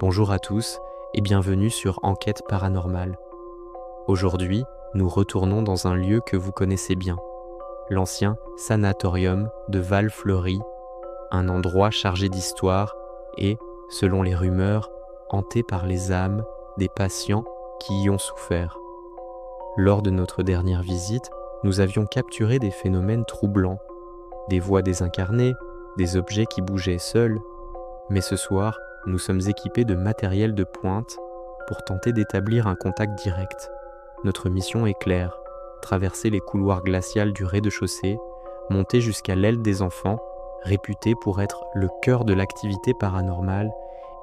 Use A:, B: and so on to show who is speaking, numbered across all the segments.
A: Bonjour à tous et bienvenue sur Enquête paranormale. Aujourd'hui, nous retournons dans un lieu que vous connaissez bien, l'ancien sanatorium de Val-Fleury, un endroit chargé d'histoire et, selon les rumeurs, hanté par les âmes des patients qui y ont souffert. Lors de notre dernière visite, nous avions capturé des phénomènes troublants, des voix désincarnées, des objets qui bougeaient seuls. Mais ce soir, nous sommes équipés de matériel de pointe pour tenter d'établir un contact direct. Notre mission est claire, traverser les couloirs glaciaux du rez-de-chaussée, monter jusqu'à l'aile des enfants, réputée pour être le cœur de l'activité paranormale,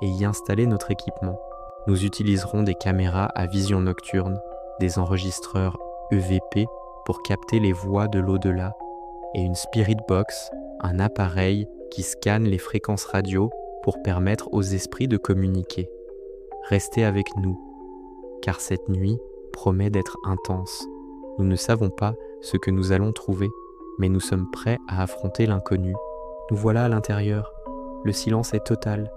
A: et y installer notre équipement. Nous utiliserons des caméras à vision nocturne, des enregistreurs EVP pour capter les voix de l'au-delà, et une Spirit Box, un appareil qui scanne les fréquences radio pour permettre aux esprits de communiquer. Restez avec nous, car cette nuit promet d'être intense. Nous ne savons pas ce que nous allons trouver, mais nous sommes prêts à affronter l'inconnu. Nous voilà à l'intérieur. Le silence est total,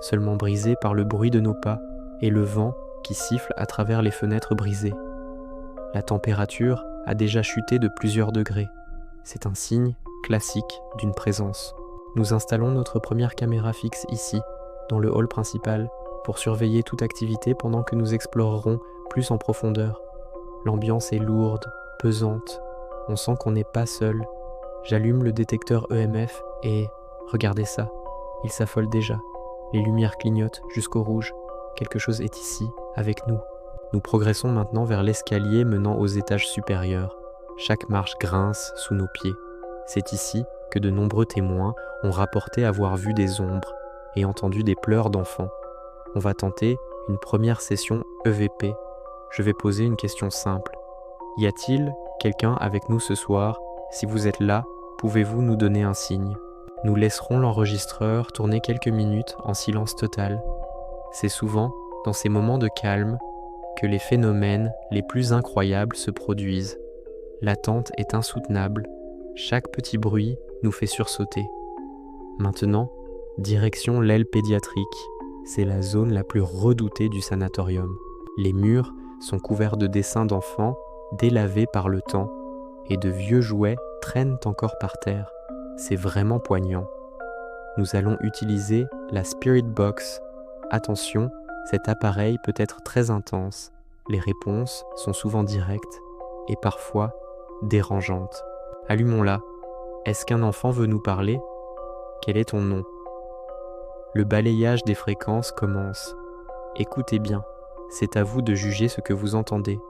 A: seulement brisé par le bruit de nos pas et le vent qui siffle à travers les fenêtres brisées. La température a déjà chuté de plusieurs degrés. C'est un signe classique d'une présence. Nous installons notre première caméra fixe ici, dans le hall principal, pour surveiller toute activité pendant que nous explorerons plus en profondeur. L'ambiance est lourde, pesante, on sent qu'on n'est pas seul. J'allume le détecteur EMF et regardez ça, il s'affole déjà. Les lumières clignotent jusqu'au rouge. Quelque chose est ici, avec nous. Nous progressons maintenant vers l'escalier menant aux étages supérieurs. Chaque marche grince sous nos pieds. C'est ici que de nombreux témoins ont rapporté avoir vu des ombres et entendu des pleurs d'enfants. On va tenter une première session EVP. Je vais poser une question simple. Y a-t-il quelqu'un avec nous ce soir? Si vous êtes là, pouvez-vous nous donner un signe? Nous laisserons l'enregistreur tourner quelques minutes en silence total. C'est souvent dans ces moments de calme que les phénomènes les plus incroyables se produisent. L'attente est insoutenable. Chaque petit bruit nous fait sursauter. Maintenant, direction l'aile pédiatrique. C'est la zone la plus redoutée du sanatorium. Les murs sont couverts de dessins d'enfants délavés par le temps et de vieux jouets traînent encore par terre. C'est vraiment poignant. Nous allons utiliser la Spirit Box. Attention, cet appareil peut être très intense. Les réponses sont souvent directes et parfois dérangeantes. Allumons-la. Est-ce qu'un enfant veut nous parler? Quel est ton nom? Le balayage des fréquences commence. Écoutez bien, c'est à vous de juger ce que vous entendez.